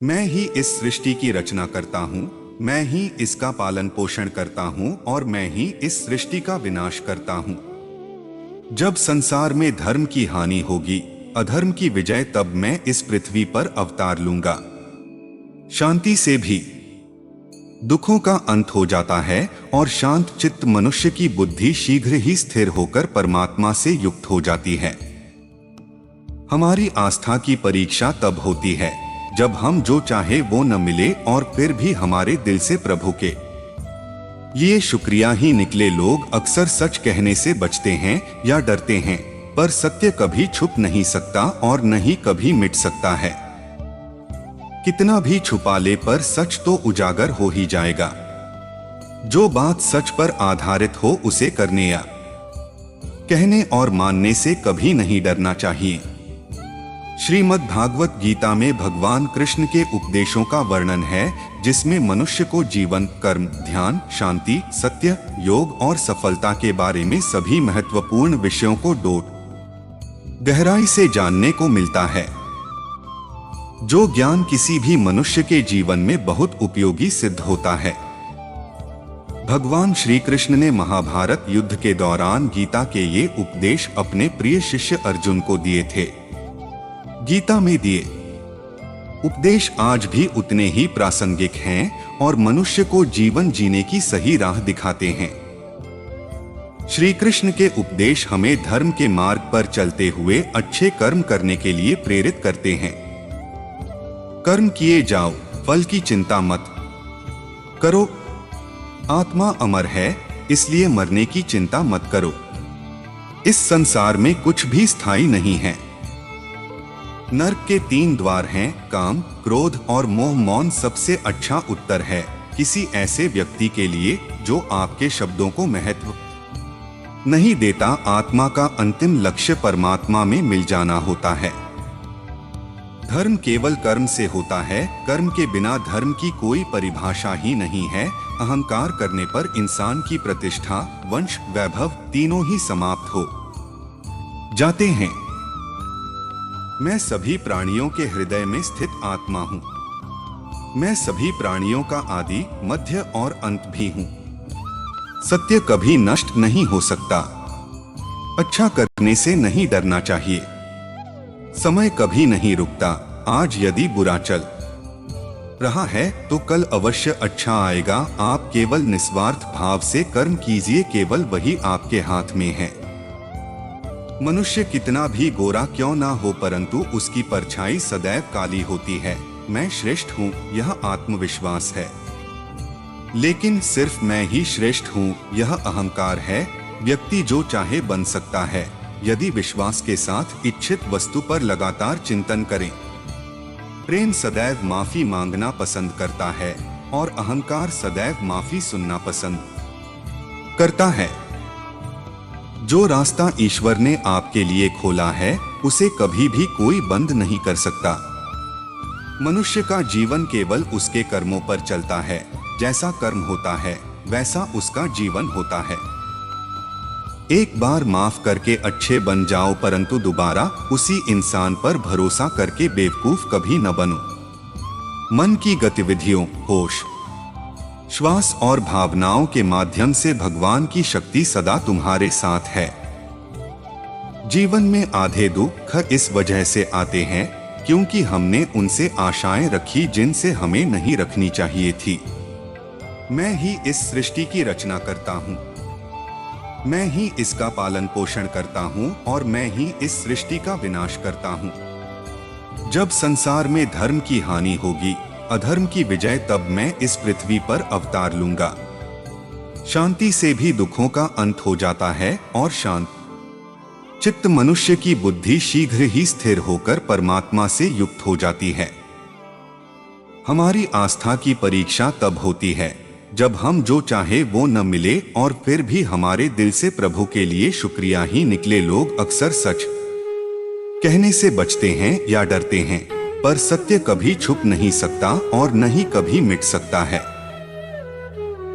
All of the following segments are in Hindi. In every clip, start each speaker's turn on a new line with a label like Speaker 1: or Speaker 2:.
Speaker 1: मैं ही इस सृष्टि की रचना करता हूँ, मैं ही इसका पालन पोषण करता हूँ और मैं ही इस सृष्टि का विनाश करता हूँ। जब संसार में धर्म की हानि होगी, अधर्म की विजय, तब मैं इस पृथ्वी पर अवतार लूंगा। शांति से भी दुखों का अंत हो जाता है और शांत चित्त मनुष्य की बुद्धि शीघ्र ही स्थिर होकर परमात्मा से युक्त हो जाती है। हमारी आस्था की परीक्षा तब होती है जब हम जो चाहे वो न मिले और फिर भी हमारे दिल से प्रभु के ये शुक्रिया ही निकले। लोग अक्सर सच कहने से बचते हैं या डरते हैं, पर सत्य कभी छुप नहीं सकता और न ही कभी मिट सकता है। कितना भी छुपा ले पर सच तो उजागर हो ही जाएगा। जो बात सच पर आधारित हो उसे करने या कहने और मानने से कभी नहीं डरना चाहिए। श्रीमद् भागवत गीता में भगवान कृष्ण के उपदेशों का वर्णन है, जिसमें मनुष्य को जीवन, कर्म, ध्यान, शांति, सत्य, योग और सफलता के बारे में सभी महत्वपूर्ण विषयों को गहराई से जानने को मिलता है। जो ज्ञान किसी भी मनुष्य के जीवन में बहुत उपयोगी सिद्ध होता है। भगवान श्री कृष्ण ने महाभारत युद्ध के दौरान गीता के ये उपदेश अपने प्रिय शिष्य अर्जुन को दिए थे। गीता में दिए उपदेश आज भी उतने ही प्रासंगिक हैं और मनुष्य को जीवन जीने की सही राह दिखाते हैं। श्री कृष्ण के उपदेश हमें धर्म के मार्ग पर चलते हुए अच्छे कर्म करने के लिए प्रेरित करते हैं। कर्म किए जाओ, फल की चिंता मत करो। आत्मा अमर है, इसलिए मरने की चिंता मत करो। इस संसार में कुछ भी स्थायी नहीं है। नर्क के 3 द्वार हैं, काम, क्रोध और मोह। मौन सबसे अच्छा उत्तर है किसी ऐसे व्यक्ति के लिए जो आपके शब्दों को महत्व नहीं देता। आत्मा का अंतिम लक्ष्य परमात्मा में मिल जाना होता है। धर्म केवल कर्म से होता है, कर्म के बिना धर्म की कोई परिभाषा ही नहीं है। अहंकार करने पर इंसान की प्रतिष्ठा, वंश, वैभव तीनों ही समाप्त हो जाते हैं। मैं सभी प्राणियों के हृदय में स्थित आत्मा हूँ। मैं सभी प्राणियों का आदि, मध्य और अंत भी हूँ। सत्य कभी नष्ट नहीं हो सकता। अच्छा करने से नहीं डरना चाहिए। समय कभी नहीं रुकता। आज यदि बुरा चल रहा है तो कल अवश्य अच्छा आएगा। आप केवल निस्वार्थ भाव से कर्म कीजिए, केवल वही आपके हाथ में है। मनुष्य कितना भी गोरा क्यों ना हो, परंतु उसकी परछाई सदैव काली होती है। मैं श्रेष्ठ हूँ, यह आत्मविश्वास है। लेकिन सिर्फ मैं ही श्रेष्ठ हूँ, यह अहंकार है। व्यक्ति जो चाहे बन सकता है यदि विश्वास के साथ इच्छित वस्तु पर लगातार चिंतन करें। प्रेम सदैव माफी मांगना पसंद करता है और अहंकार सदैव माफी सुनना पसंद करता है। जो रास्ता ईश्वर ने आपके लिए खोला है उसे कभी भी कोई बंद नहीं कर सकता। मनुष्य का जीवन केवल उसके कर्मों पर चलता है। जैसा कर्म होता है वैसा उसका जीवन होता है। एक बार माफ करके अच्छे बन जाओ, परंतु दोबारा उसी इंसान पर भरोसा करके बेवकूफ कभी न बनो। मन की गतिविधियों, होश, श्वास और भावनाओं के माध्यम से भगवान की शक्ति सदा तुम्हारे साथ है। जीवन में आधे दुख इस वजह से आते हैं क्योंकि हमने उनसे आशाएं रखी जिनसे हमें नहीं रखनी चाहिए थी। मैं ही इस सृष्टि की रचना करता हूँ, मैं ही इसका पालन पोषण करता हूँ और मैं ही इस सृष्टि का विनाश करता हूँ। जब संसार में धर्म की हानि होगी, अधर्म की विजय, तब मैं इस पृथ्वी पर अवतार लूंगा। शांति से भी दुखों का अंत हो जाता है और शांत चित्त मनुष्य की बुद्धि शीघ्र ही स्थिर होकर परमात्मा से युक्त हो जाती है। हमारी आस्था की परीक्षा तब होती है जब हम जो चाहे वो न मिले और फिर भी हमारे दिल से प्रभु के लिए शुक्रिया ही निकले। लोग अक्सर सच कहने से बचते हैं या डरते हैं, पर सत्य कभी छुप नहीं सकता और न ही कभी मिट सकता है।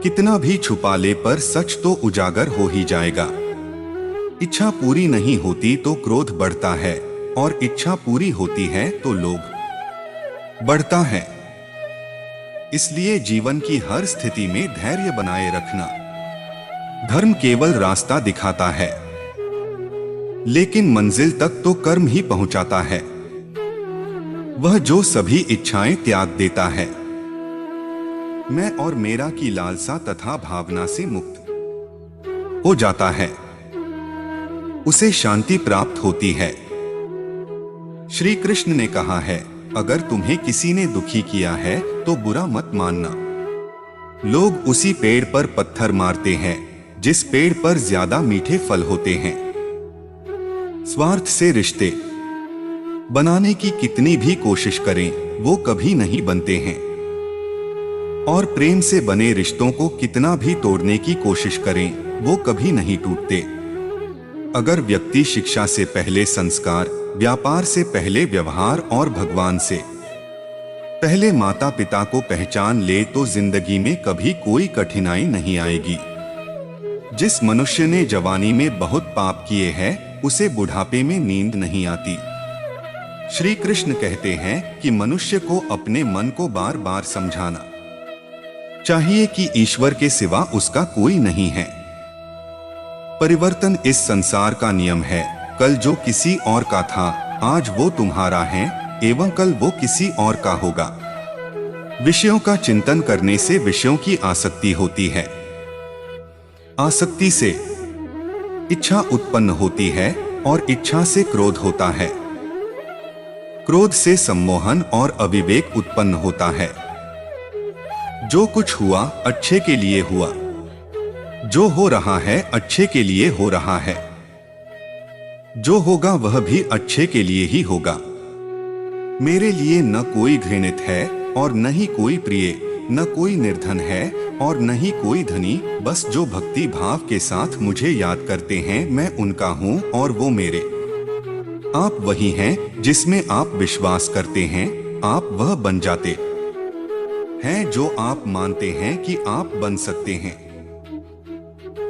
Speaker 1: कितना भी छुपा ले पर सच तो उजागर हो ही जाएगा। इच्छा पूरी नहीं होती तो क्रोध बढ़ता है और इच्छा पूरी होती है तो लोभ बढ़ता है। इसलिए जीवन की हर स्थिति में धैर्य बनाए रखना। धर्म केवल रास्ता दिखाता है, लेकिन मंजिल तक तो कर्म ही पहुंचाता है। वह जो सभी इच्छाएं त्याग देता है, मैं और मेरा की लालसा तथा भावना से मुक्त हो जाता है, उसे शांति प्राप्त होती है। श्री कृष्ण ने कहा है, अगर तुम्हें किसी ने दुखी किया है तो बुरा मत मानना। लोग उसी पेड़ पर पत्थर मारते हैं जिस पेड़ पर ज्यादा मीठे फल होते हैं। स्वार्थ से रिश्ते बनाने की कितनी भी कोशिश करें, वो कभी नहीं बनते हैं। और प्रेम से बने रिश्तों को कितना भी तोड़ने की कोशिश करें, वो कभी नहीं टूटते। अगर व्यक्ति शिक्षा से पहले संस्कार, व्यापार से पहले व्यवहार और भगवान से पहले माता पिता को पहचान ले तो जिंदगी में कभी कोई कठिनाई नहीं आएगी। जिस मनुष्य ने जवानी में बहुत पाप किए हैं, उसे बुढ़ापे में नींद नहीं आती। श्री कृष्ण कहते हैं कि मनुष्य को अपने मन को बार बार समझाना चाहिए कि ईश्वर के सिवा उसका कोई नहीं है। परिवर्तन इस संसार का नियम है। कल जो किसी और का था, आज वो तुम्हारा है एवं कल वो किसी और का होगा। विषयों का चिंतन करने से विषयों की आसक्ति होती है। आसक्ति से इच्छा उत्पन्न होती है और इच्छा से क्रोध होता है। क्रोध से सम्मोहन और अविवेक उत्पन्न होता है। जो कुछ हुआ अच्छे के लिए हुआ, जो हो रहा है अच्छे के लिए हो रहा है, जो होगा वह भी अच्छे के लिए ही होगा। मेरे लिए न कोई घृणित है और न ही कोई प्रिय, न कोई निर्धन है और न ही कोई धनी। बस जो भक्ति भाव के साथ मुझे याद करते हैं, मैं उनका हूँ और वो मेरे। आप वही हैं जिसमें आप विश्वास करते हैं, आप वह बन जाते हैं जो आप मानते हैं कि आप बन सकते हैं।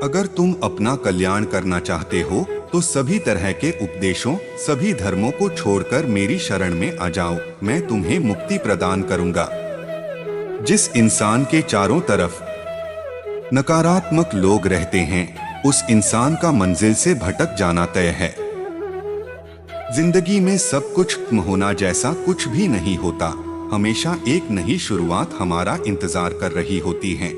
Speaker 1: अगर तुम अपना कल्याण करना चाहते हो तो सभी तरह के उपदेशों, सभी धर्मों को छोड़कर मेरी शरण में आ जाओ, मैं तुम्हें मुक्ति प्रदान करूंगा। जिस इंसान के चारों तरफ नकारात्मक लोग रहते हैं, उस इंसान का मंजिल से भटक जाना तय है। जिंदगी में सब कुछ खत्म होना जैसा कुछ भी नहीं होता। हमेशा एक नई शुरुआत हमारा इंतजार कर रही होती है।